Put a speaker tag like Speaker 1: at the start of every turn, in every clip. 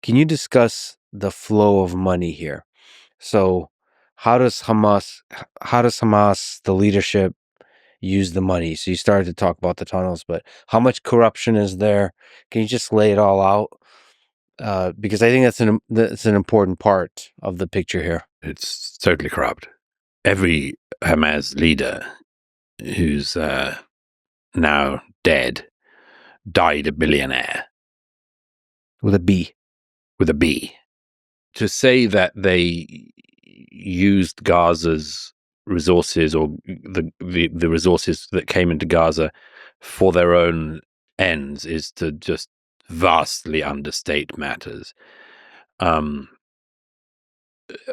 Speaker 1: Can you discuss the flow of money here? So, how does Hamas, the leadership, use the money? So you started to talk about the tunnels, but how much corruption is there? Can you just lay it all out? Because I think that's an important part of the picture here.
Speaker 2: It's totally corrupt. Every Hamas leader who's now dead died a billionaire.
Speaker 1: With a B.
Speaker 2: With a B. To say that they used Gaza's resources or the resources that came into Gaza for their own ends is to just vastly understate matters.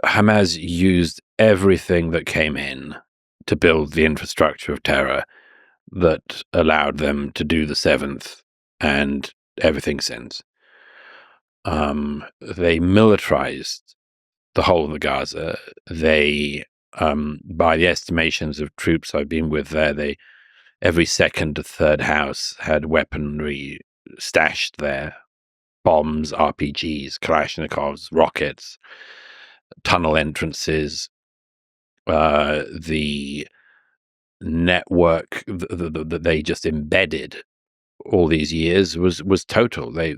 Speaker 2: Hamas used everything that came in to build the infrastructure of terror that allowed them to do the seventh and everything since. They militarized the whole of the Gaza. They, by the estimations of troops I've been with there, every second to third house had weaponry stashed there. Bombs, RPGs, Kalashnikovs, rockets, tunnel entrances. The network that they just embedded all these years was total. They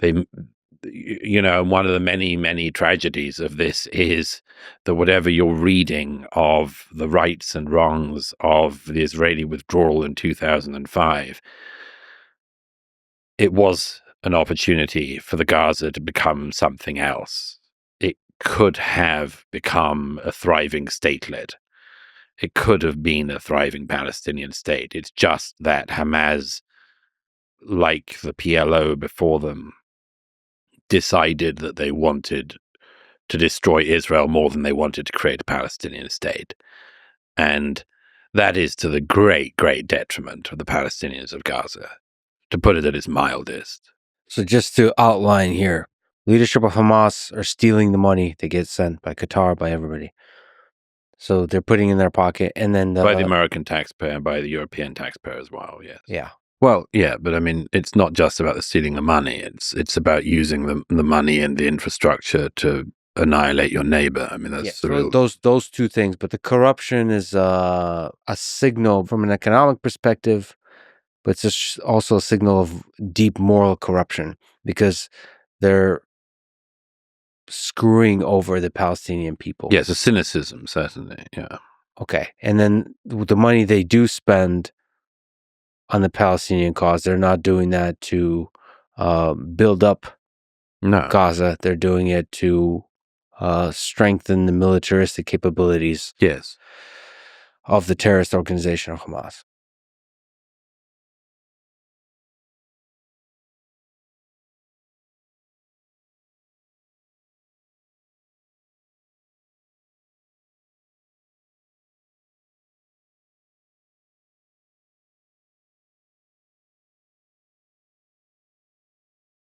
Speaker 2: one of the many tragedies of this is that whatever you're reading of the rights and wrongs of the Israeli withdrawal in 2005, it was an opportunity for the Gaza to become something else. It could have become a thriving statelet. It could have been a thriving Palestinian state. It's just that Hamas, like the PLO before them, decided that they wanted to destroy Israel more than they wanted to create a Palestinian state. And that is to the great detriment of the Palestinians of Gaza, to put it at its mildest.
Speaker 1: So just to outline here, leadership of Hamas are stealing the money that gets sent by Qatar, by everybody. So they're putting in their pocket, and then
Speaker 2: by the American taxpayer and by the European taxpayer as well, yes.
Speaker 1: Yeah.
Speaker 2: Well, yeah, but I mean, it's not just about the stealing the money. It's about using the money and the infrastructure to annihilate your neighbor. I mean, that's the real...
Speaker 1: those two things. But the corruption is a signal from an economic perspective, but it's just also a signal of deep moral corruption because they're screwing over the Palestinian people.
Speaker 2: Yes, a cynicism, certainly. Yeah.
Speaker 1: Okay, and then the money they do spend on the Palestinian cause, they're not doing that to build up Gaza. They're doing it to strengthen the militaristic capabilities
Speaker 2: yes.
Speaker 1: of the terrorist organization of Hamas.